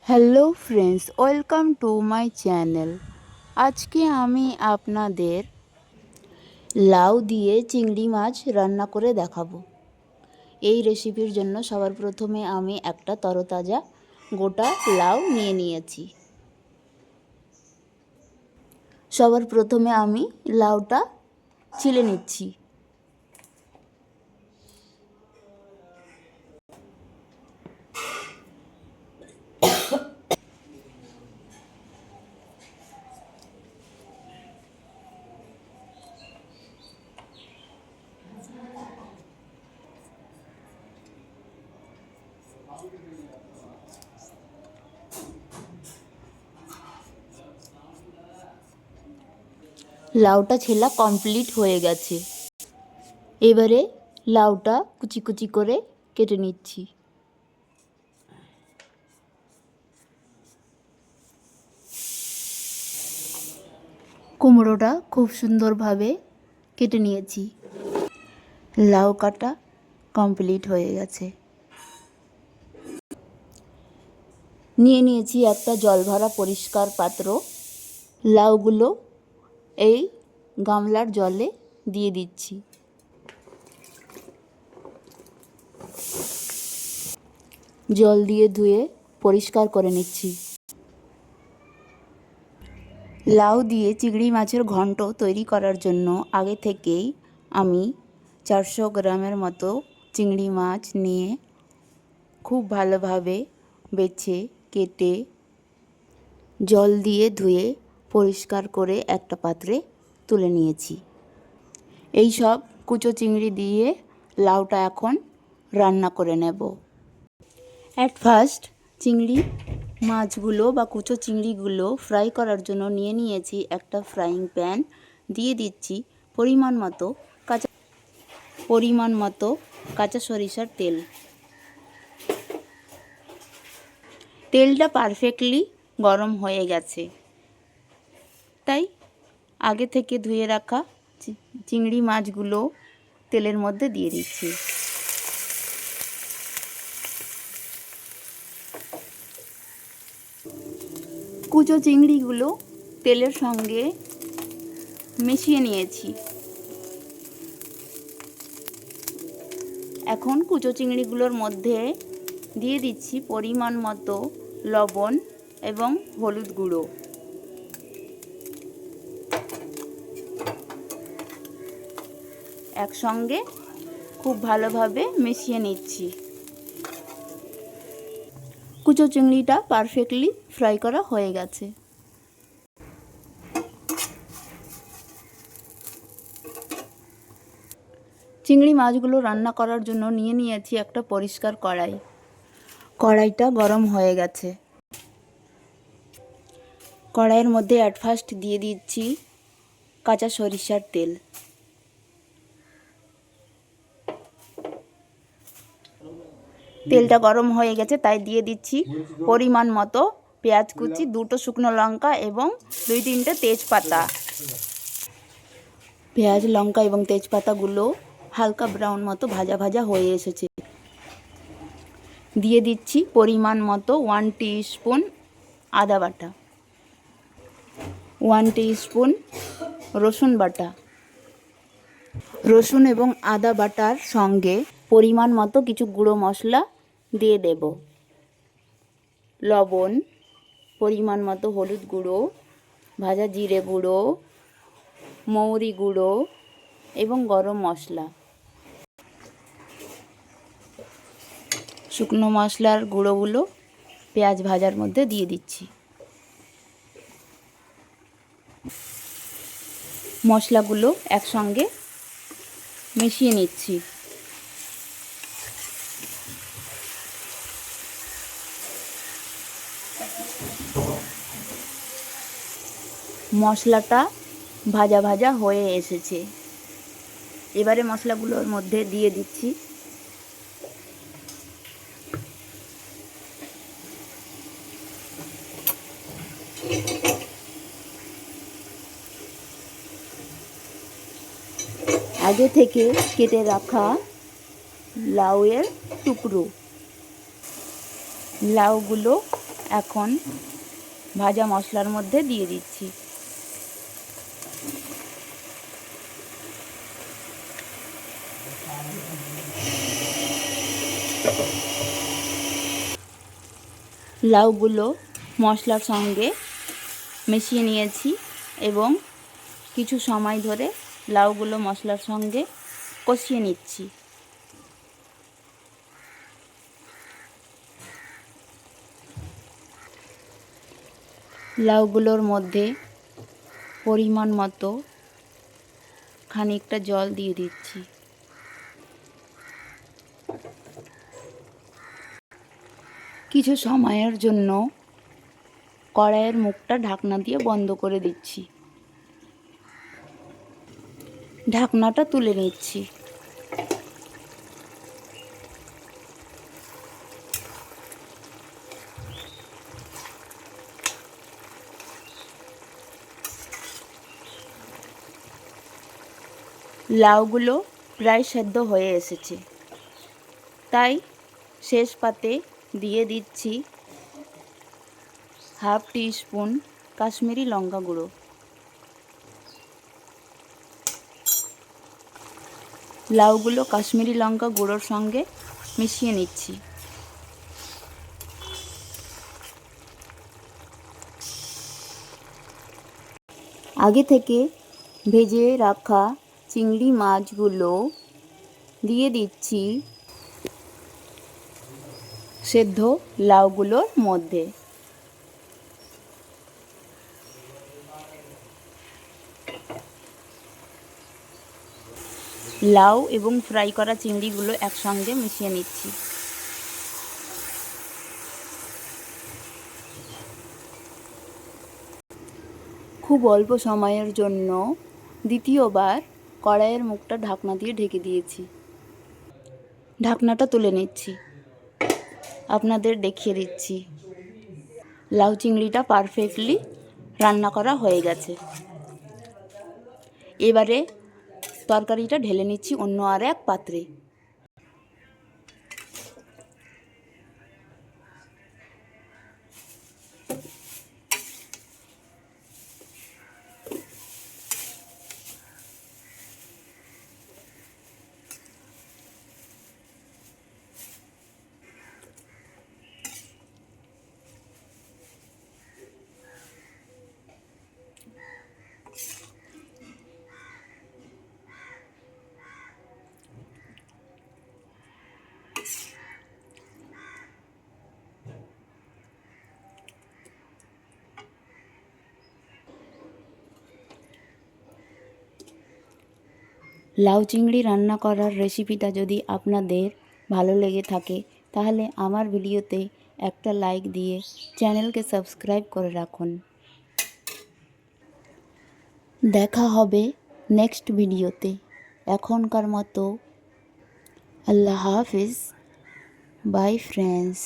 Hello friends, welcome to my channel. আজকে আমি আপনাদের লাউ দিয়ে চিংড়ি মাছ রান্না করে দেখাবো। এই রেসিপির জন্য সবার প্রথমে আমি একটা তরতাজা গোটা লাউ নিয়ে নিয়েছি। সবার প্রথমে আমি লাউটা ছিলে নিচ্ছি। লাউটা ছেলা কমপ্লিট হয়ে গেছে। এবারে লাউটা কুচি কুচি করে কেটে নিচ্ছি। কুমড়োটা খুব সুন্দরভাবে কেটে নিয়েছি। লাউ কাটা কমপ্লিট হয়ে গেছে। নিয়ে নিয়েছি একটা জল ভরা পরিষ্কার পাত্র। লাউগুলো এই গামলার জলে দিয়ে দিচ্ছি। জল দিয়ে ধুয়ে পরিষ্কার করে নিচ্ছি। লাউ দিয়ে চিংড়ি মাছের ঘন্ট তৈরি করার জন্য আগে থেকেই আমি 400 গ্রামের মতো চিংড়ি মাছ নিয়ে খুব ভালোভাবে বেছে কেটে জল দিয়ে ধুয়ে পরিষ্কার করে একটা পাত্রে তুলে নিয়েছি। এই সব কুচো চিংড়ি দিয়ে লাউটা এখন রান্না করে নেব। অ্যাট ফার্স্ট চিংড়ি মাছগুলো বা কুচো চিংড়িগুলো ফ্রাই করার জন্য নিয়ে নিয়েছি একটা ফ্রাইং প্যান। দিয়ে দিচ্ছি পরিমাণ মতো কাঁচা সরিষার তেল। তেলটা পারফেক্টলি গরম হয়ে গেছে, তাই আগে থেকে ধুয়ে রাখা চিংড়ি মাছগুলো তেলের মধ্যে দিয়ে দিচ্ছি। কুচো চিংড়িগুলো তেলের সঙ্গে মিশিয়ে নিয়েছি। এখন কুচো চিংড়িগুলোর মধ্যে দিয়ে দিচ্ছি পরিমাণ মতো লবণ এবং হলুদ গুঁড়ো। একসঙ্গে খুব ভালোভাবে মিশিয়ে নিচ্ছি। কুচো চিংড়িটা পারফেক্টলি ফ্রাই করা হয়ে গেছে। চিংড়ি মাছগুলো রান্না করার জন্য নিয়ে নিয়েছি একটা পরিষ্কার কড়াই। কড়াইটা গরম হয়ে গেছে। কড়াইয়ের মধ্যে অ্যাট ফার্স্ট দিয়ে দিচ্ছি কাঁচা সরিষার তেল। তেলটা গরম হয়ে গেছে, তাই দিয়ে দিচ্ছি পরিমাণ মতো পেঁয়াজ কুচি, 2টো শুকনো লঙ্কা এবং 2-3টে তেজপাতা। পেঁয়াজ, লঙ্কা এবং তেজপাতাগুলো হালকা ব্রাউন মতো ভাজা ভাজা হয়ে এসেছে। দিয়ে দিচ্ছি পরিমাণ মতো 1 টিস্পুন আদা বাটা, 1 টিস্পুন রসুন বাটা। রসুন এবং আদা বাটার সঙ্গে পরিমাণ মতো কিছু গুঁড়ো মশলা দিয়ে দেব। লবণ, পরিমাণ মতো হলুদ গুঁড়ো, ভাজা জিরে গুঁড়ো, মৌরি গুঁড়ো এবং গরম মশলা। শুকনো মশলার গুঁড়োগুলো পেঁয়াজ ভাজার মধ্যে দিয়ে দিচ্ছি। মশলাগুলো একসঙ্গে মিশিয়ে নিচ্ছি। মশলাটা ভাজা ভাজা হয়ে এসেছে। এবারে মশলাগুলোর মধ্যে দিয়ে দিচ্ছি আগে থেকে কেটে রাখা লাউয়ের টুকরো। লাউগুলো এখন ভাজা মশলার মধ্যে দিয়ে দিচ্ছি। লাউগুলো মশলার সঙ্গে মিশিয়ে নিয়েছি এবং কিছু সময় ধরে লাউগুলো মশলার সঙ্গে কষিয়ে নিচ্ছি। লাউগুলোর মধ্যে পরিমাণ মতো খানিকটা জল দিয়ে দিচ্ছি। কিছু সময়ের জন্য কড়াইয়ের মুখটা ঢাকনা দিয়ে বন্ধ করে দিচ্ছি। ঢাকনাটা তুলে নিচ্ছি। লাউগুলো প্রায় সেদ্ধ হয়ে এসেছে, তাই শেষ পাতে দিয়ে দিচ্ছি হাফ টিস্পুন কাশ্মীরি লঙ্কা গুঁড়ো। লাউগুলো কাশ্মীরি লঙ্কা গুঁড়োর সঙ্গে মিশিয়ে নিচ্ছি। আগে থেকে ভেজে রাখা চিংড়ি মাছগুলো দিয়ে দিচ্ছি সেদ্ধ লাউগুলোর মধ্যে। লাউ এবং ফ্রাই করা চিংড়িগুলো একসঙ্গে মিশিয়ে নিচ্ছি। খুব অল্প সময়ের জন্য দ্বিতীয়বার কড়াইয়ের মুখটা ঢাকনা দিয়ে ঢেকে দিয়েছি। ঢাকনাটা তুলে নিচ্ছি, আপনাদের দেখিয়ে দিচ্ছি। লাউ চিংড়িটা পারফেক্টলি রান্না করা হয়ে গেছে। এবারে তরকারিটা ঢেলে নিচ্ছি অন্য আর এক পাত্রে। লাউ চিংড়ি রান্না করার রেসিপিটা যদি আপনাদের ভালো লেগে থাকে তাহলে আমার ভিডিওতে একটা লাইক দিয়ে চ্যানেলকে সাবস্ক্রাইব করে রাখুন। দেখা হবে নেক্সট ভিডিওতে। এখনকার মতো আল্লাহ হাফিজ। By friends.